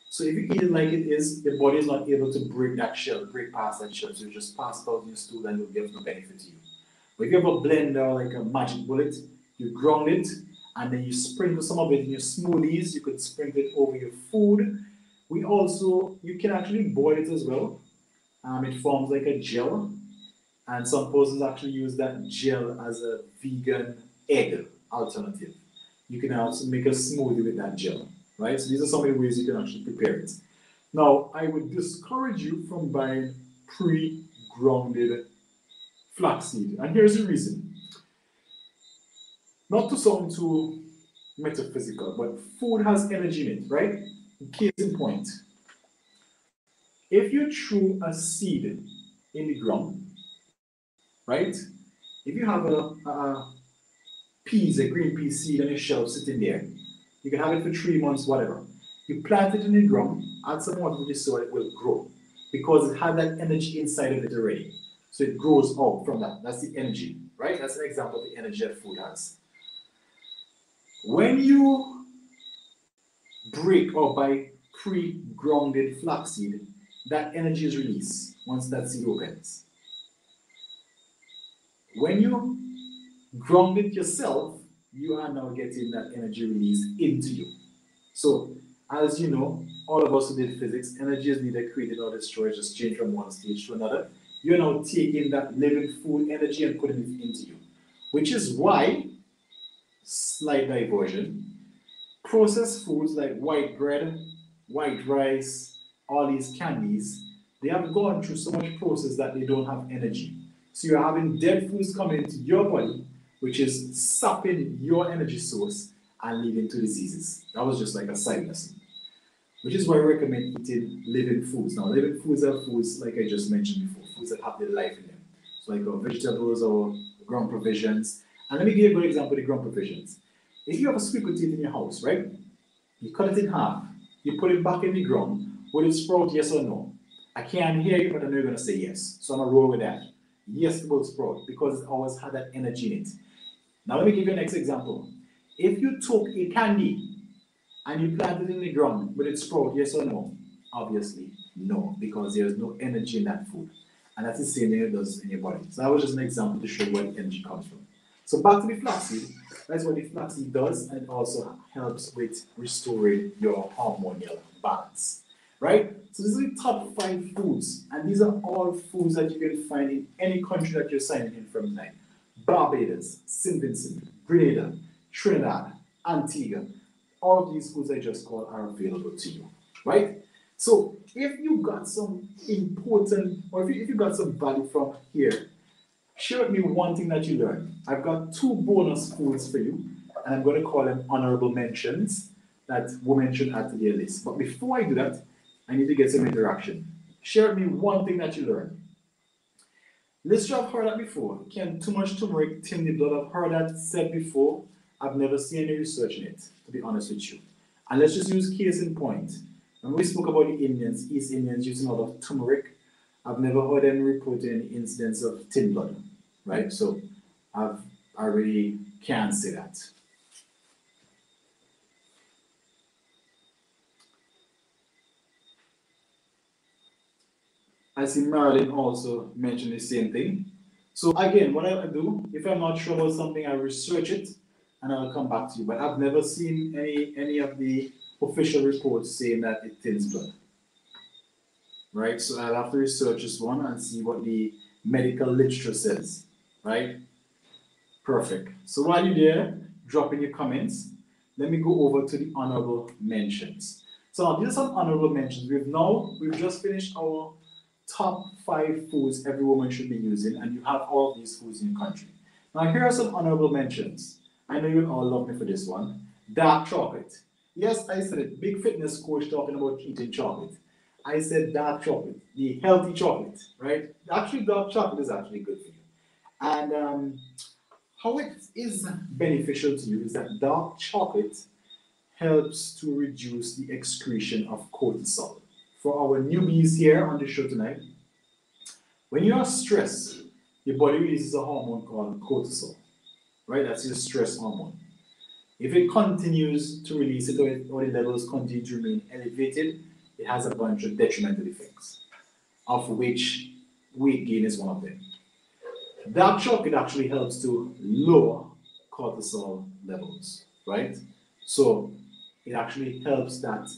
So if you eat it like it is, the body is not able to break that shell, break past that shell. So you just pass it out in your stool and it will give no benefit to you. But if you have a blender like a magic bullet, you ground it and then you sprinkle some of it in your smoothies. You could sprinkle it over your food. You can actually boil it as well. It forms like a gel. And some persons actually use that gel as a vegan egg alternative. You can also make a smoothie with that gel, right? So these are some of the ways you can actually prepare it. Now, I would discourage you from buying pre-grounded flaxseed. And here's the reason. Not to sound too metaphysical, but food has energy in it, right? Case in point. If you threw a seed in the ground, right? If you have a green pea seed on your shelf sitting there, you can have it for 3 months, whatever. You plant it in the ground, add some water to the soil, it will grow because it has that energy inside of it already. So it grows out from that. That's the energy, right? That's an example of the energy that food has. When you break or buy pre-grounded flaxseed, that energy is released once that seed opens. When you ground it yourself, you are now getting that energy released into you. So, as you know, all of us who did physics, energy is neither created or destroyed, just change from one stage to another. You're now taking that living food energy and putting it into you. Which is why, slight diversion, processed foods like white bread, white rice, all these candies, they have gone through so much process that they don't have energy. So you're having dead foods coming into your body, which is sapping your energy source and leading to diseases. That was just like a side lesson. Which is why I recommend eating living foods. Now, living foods are foods, like I just mentioned before, foods that have their life in them. So like vegetables or ground provisions. And let me give you a good example of the ground provisions. If you have a sweet potato in your house, right? You cut it in half, you put it back in the ground, will it sprout, yes or no? I can't hear you, but I know you're going to say yes. So I'm going to roll with that. Yes, it will sprout because it always had that energy in it. Now let me give you an next example. If you took a candy and you planted it in the ground, will it sprout, yes or no? Obviously, no, because there's no energy in that food. And that's the same thing it does in your body. So that was just an example to show where the energy comes from. So back to the flaxseed. That's what the flaxseed does, and it also helps with restoring your hormonal balance. Right? So these are the top 5 foods, and these are all foods that you can find in any country that you're signing in from tonight. Barbados, St. Vincent, Grenada, Trinidad, Antigua. All of these foods I just called are available to you. Right? So if you got some important, or if you got some value from here, share with me one thing that you learned. I've got 2 bonus foods for you, and I'm going to call them honorable mentions that women should add to their list. But before I do that, I need to get some interaction. Share with me one thing that you learned. Let's have heard that before. Can too much turmeric thin the blood? I've heard that said before. I've never seen any research in it, to be honest with you. And let's just use case in point. When we spoke about the Indians, East Indians using a lot of turmeric, I've never heard them report any incidents of thin blood, right? So I really can't say that. I see Marilyn also mentioned the same thing. So again, what I do, if I'm not sure about something, I research it, and I'll come back to you. But I've never seen any of the official reports saying that it thins blood. Right? So I'll have to research this one and see what the medical literature says. Right? Perfect. So while you're there, drop in your comments. Let me go over to the honorable mentions. So these are some honorable mentions. We've just finished our top 5 foods every woman should be using, and you have all of these foods in your country. Now here are some honorable mentions. I know you'll all love me for this one. Dark chocolate. Yes, I said it. Big fitness coach talking about eating chocolate. I said dark chocolate, the healthy chocolate, right? Actually, dark chocolate is actually good for you. And how it is beneficial to you is that dark chocolate helps to reduce the excretion of cortisol. For our newbies here on the show tonight, when you are stressed, your body releases a hormone called cortisol, right? That's your stress hormone. If it continues to release it or the levels continue to remain elevated, it has a bunch of detrimental effects, of which weight gain is one of them. Dark chocolate actually helps to lower cortisol levels, right? So it actually helps that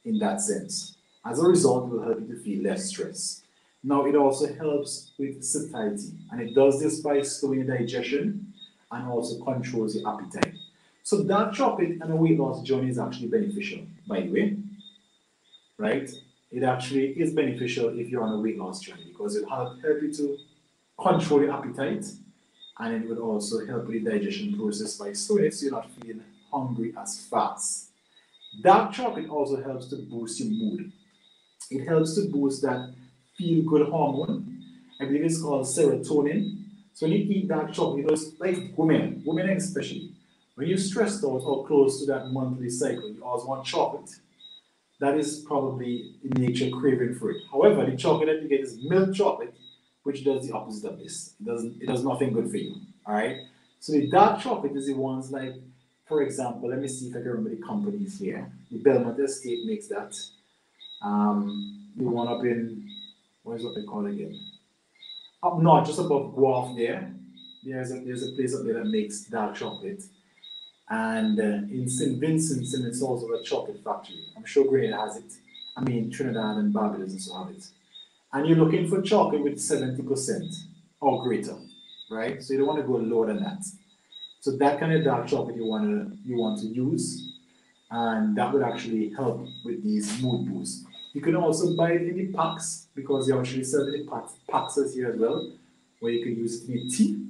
in that sense. As a result, it will help you to feel less stress. Now, it also helps with satiety, and it does this by slowing your digestion and also controls your appetite. So dark chocolate and a weight loss journey is actually beneficial, by the way, right? It actually is beneficial if you're on a weight loss journey because it will help you to control your appetite, and it would also help with the digestion process by slowing it so you're not feeling hungry as fast. Dark chocolate also helps to boost your mood. It helps to boost that feel-good hormone. I believe it's called serotonin. So when you eat dark chocolate, it's like women especially, when you're stressed out or close to that monthly cycle, you always want chocolate. That is probably in nature craving for it. However, the chocolate that you get is milk chocolate, which does the opposite of this. It does nothing good for you. Alright? So the dark chocolate is the ones like, for example, let me see if I can remember the companies here. The Belmont Estate makes that. The one up in, what is what they call it again? Up north, just above Guelph there. There's a place up there that makes dark chocolate. And in St. Vincent, it's also a chocolate factory. I'm sure Grenada has it. I mean, Trinidad and Barbados also have it. And you're looking for chocolate with 70% or greater, right? So you don't want to go lower than that. So that kind of dark chocolate you want to use, and that would actually help with these mood boosts. You can also buy it in the packs because they actually sell it in packs here as well, where you can use it in tea.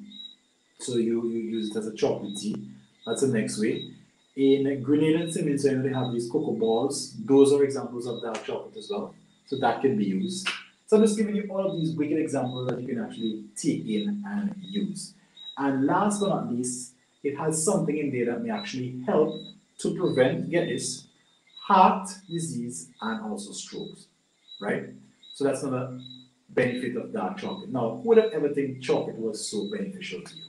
So you use it as a chocolate tea. That's the next way. In Grenada and St. Vincent, they have these cocoa balls. Those are examples of dark chocolate as well. So that can be used. So I'm just giving you all of these wicked examples that you can actually take in and use. And last but not least, it has something in there that may actually help to prevent, get this, heart disease and also strokes, right? So that's another benefit of dark chocolate. Now, who would have ever think chocolate was so beneficial to you?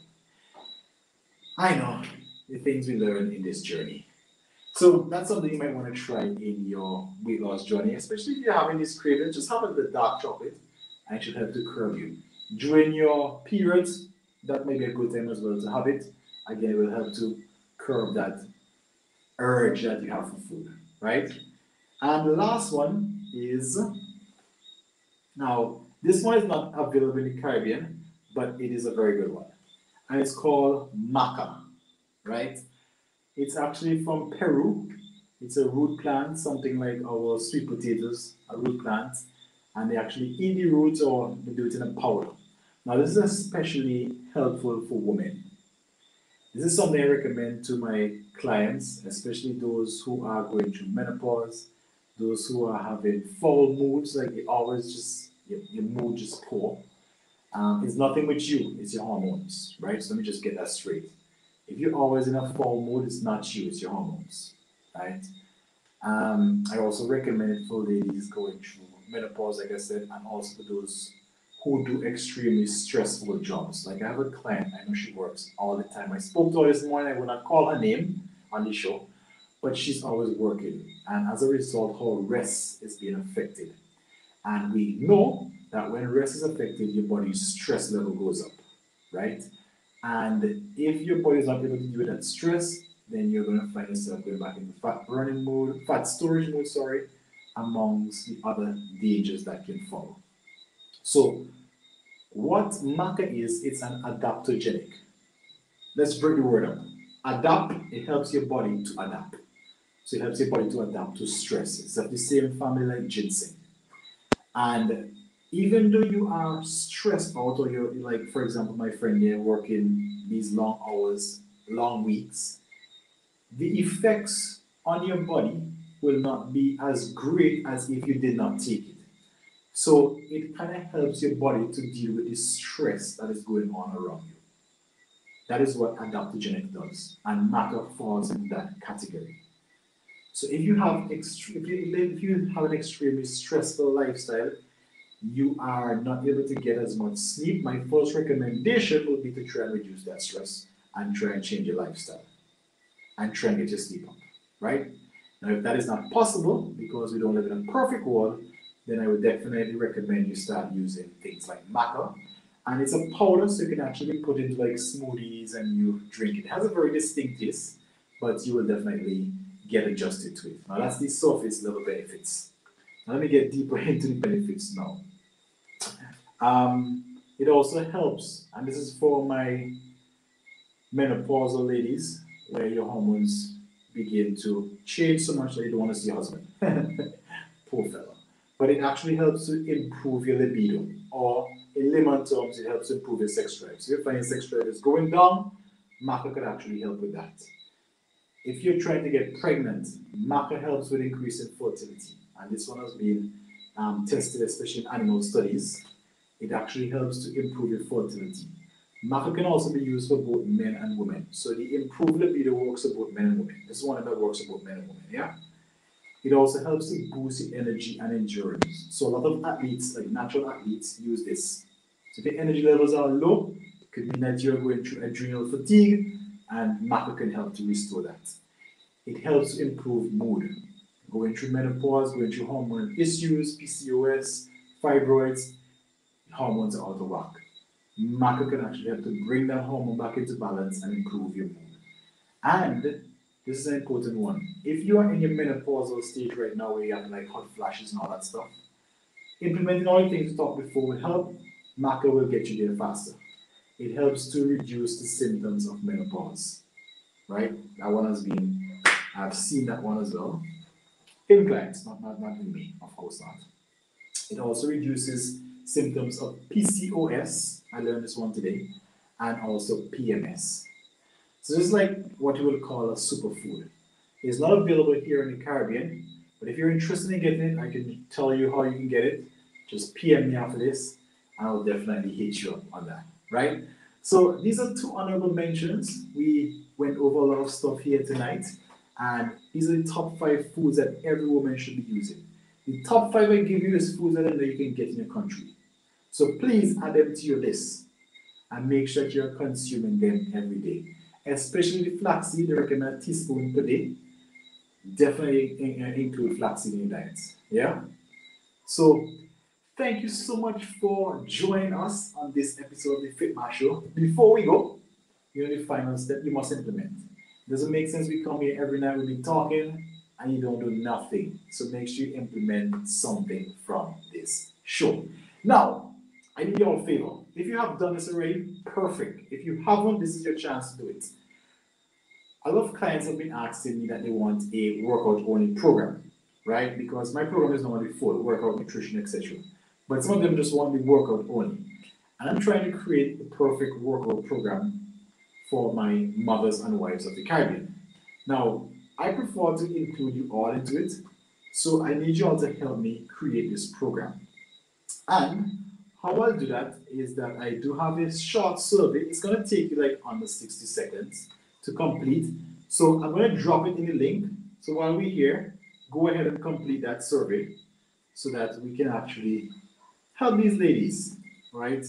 I know the things we learn in this journey. So that's something you might want to try in your weight loss journey, especially if you're having this craving. Just have a bit of dark chocolate and it should help to curb you. During your periods, that may be a good time as well to have it. Again, it will help to curb that urge that you have for food, right? And the last one is, now, this one is not available in the Caribbean, but it is a very good one. And it's called Maca, right? It's actually from Peru. It's a root plant, something like our sweet potatoes, a root plant. And they actually eat the roots or they do it in a powder. Now, this is especially helpful for women. This is something I recommend to my clients, especially those who are going through menopause, those who are having foul moods, like you always just, your mood just poor. It's nothing with you, it's your hormones, right? So let me just get that straight. If you're always in a foul mood, it's not you, it's your hormones, right? I also recommend it for ladies going through menopause, like I said, and also for those who do extremely stressful jobs. Like I have a client, I know she works all the time. I spoke to her this morning, I will not call her name on the show, but she's always working. And as a result, her rest is being affected. And we know that when rest is affected, your body's stress level goes up, right? And if your body is not able to deal with that stress, then you're going to find yourself going back into fat burning mode, fat storage mode, sorry, amongst the other dangers that can follow. So, what Maca is, it's an adaptogenic. Let's break the word up. Adapt, it helps your body to adapt. So it helps your body to adapt to stress. It's of the same family like ginseng. And even though you are stressed out, or you're like, for example, my friend here working these long hours, long weeks, the effects on your body will not be as great as if you did not take it. So it kind of helps your body to deal with the stress that is going on around you. That is what adaptogenic does, and Maca falls in that category. So if you have an extremely stressful lifestyle, you are not able to get as much sleep. My first recommendation would be to try and reduce that stress and try and change your lifestyle and try and get your sleep up, right? Now, if that is not possible because we don't live in a perfect world, then I would definitely recommend you start using things like Maca. And it's a powder, so you can actually put it into like smoothies and you drink it. It has a very distinct taste, but you will definitely get adjusted to it. Now, that's the surface level benefits. Now, let me get deeper into the benefits now. It also helps, and this is for my menopausal ladies, where your hormones begin to change so much that you don't want to see your husband. Poor fella. But it actually helps to improve your libido, or in layman terms, it helps improve your sex drive. So if you find your sex drive is going down, Maca could actually help with that. If you're trying to get pregnant, Maca helps with increasing fertility. And this one has been tested, especially in animal studies. It actually helps to improve your fertility. Maca can also be used for both men and women. So the improved libido works for both men and women. This is one that works for both men and women, yeah? It also helps to boost your energy and endurance. So a lot of athletes, like natural athletes, use this. So if your energy levels are low, it could mean that you're going through adrenal fatigue, and Maca can help to restore that. It helps to improve mood. Going through menopause, going through hormonal issues, PCOS, fibroids, hormones are out of whack. Maca can actually help to bring that hormone back into balance and improve your mood. And this is an important one. If you are in your menopausal stage right now where you have like hot flashes and all that stuff, implementing all the things we talked before will help. Maca will get you there faster. It helps to reduce the symptoms of menopause. Right? That one has been, I've seen that one as well. In clients, not in me, of course not. It also reduces symptoms of PCOS, I learned this one today, and also PMS. So this is like what you would call a superfood. It's not available here in the Caribbean, but if you're interested in getting it, I can tell you how you can get it. Just PM me after this, and I'll definitely hit you up on that, right? So these are two honorable mentions. We went over a lot of stuff here tonight, and these are the top 5 foods that every woman should be using. The top 5 I give you is foods that I know you can get in your country. So please add them to your list and make sure that you're consuming them every day. Especially the flaxseed, I recommend a teaspoon per day. Definitely include flaxseed in your diets. Yeah? So thank you so much for joining us on this episode of the Fit Mash Show. Before we go, the final step you must implement. It doesn't make sense we come here every night, we've been talking, and you don't do nothing. So make sure you implement something from this show. Now, I need your favor. If you have done this already, perfect. If you haven't, this is your chance to do it. A lot of clients have been asking me that they want a workout-only program, right? Because my program is normally full, workout, nutrition, etc. But some of them just want the workout only. And I'm trying to create the perfect workout program for my mothers and wives of the Caribbean. Now, I prefer to include you all into it, so I need you all to help me create this program. And how I'll do that is that I do have a short survey. It's going to take you like under 60 seconds to complete. So I'm going to drop it in the link. So while we're here, go ahead and complete that survey so that we can actually help these ladies, right,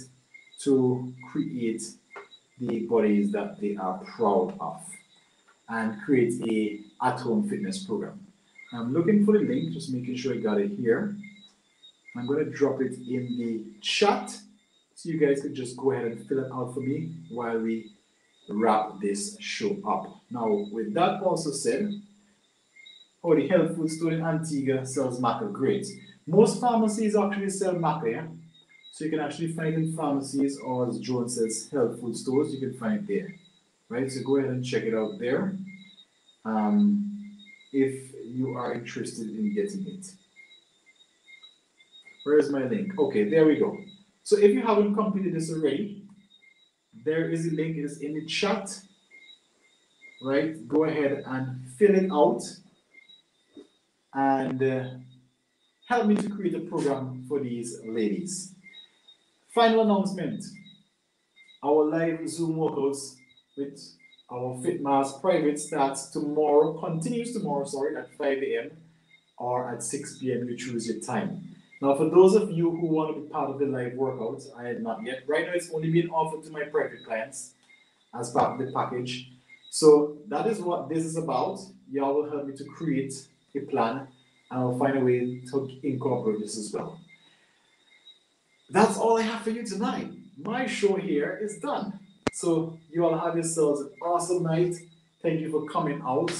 to create the bodies that they are proud of and create a at-home fitness program. I'm looking for the link, just making sure I got it here. I'm going to drop it in the chat so you guys can just go ahead and fill it out for me while we wrap this show up. Now, with that also said, oh, the health food store in Antigua sells Maca. Great. Most pharmacies actually sell Maca, yeah? So you can actually find it in pharmacies, or as Joan says, health food stores, you can find it there. Right? So go ahead and check it out there if you are interested in getting it. Where is my link? Okay, there we go. So if you haven't completed this already, there is a link, it is in the chat. Right? Go ahead and fill it out and help me to create a program for these ladies. Final announcement. Our live Zoom workouts with our FitMass private starts tomorrow, continues tomorrow, sorry, at 5 a.m. or at 6 p.m. You choose your time. Now, for those of you who want to be part of the live workouts, I have not yet. Right now, it's only being offered to my private clients as part of the package. So that is what this is about. Y'all will help me to create a plan, and I'll find a way to incorporate this as well. That's all I have for you tonight. My show here is done. So you all have yourselves an awesome night. Thank you for coming out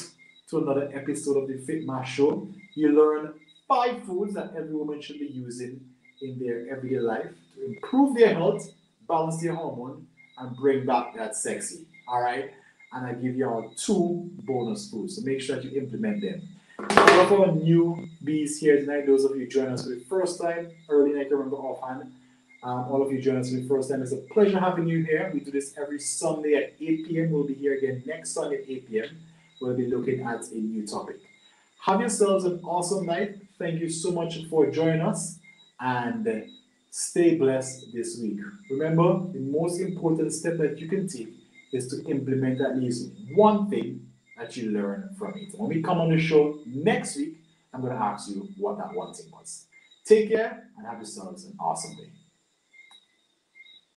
to another episode of the FitMass Show. You learn 5 foods that every woman should be using in their everyday life to improve their health, balance their hormone, and bring back that sexy. All right? And I give you all 2 bonus foods. So make sure that you implement them. All of our newbies here tonight, those of you joining us for the first time, early night, remember offhand. All of you joining us for the first time, it's a pleasure having you here. We do this every Sunday at 8 p.m. We'll be here again next Sunday at 8 p.m. We'll be looking at a new topic. Have yourselves an awesome night. Thank you so much for joining us, and stay blessed this week. Remember, the most important step that you can take is to implement at least one thing that you learn from it. When we come on the show next week, I'm going to ask you what that one thing was. Take care and have yourselves an awesome day.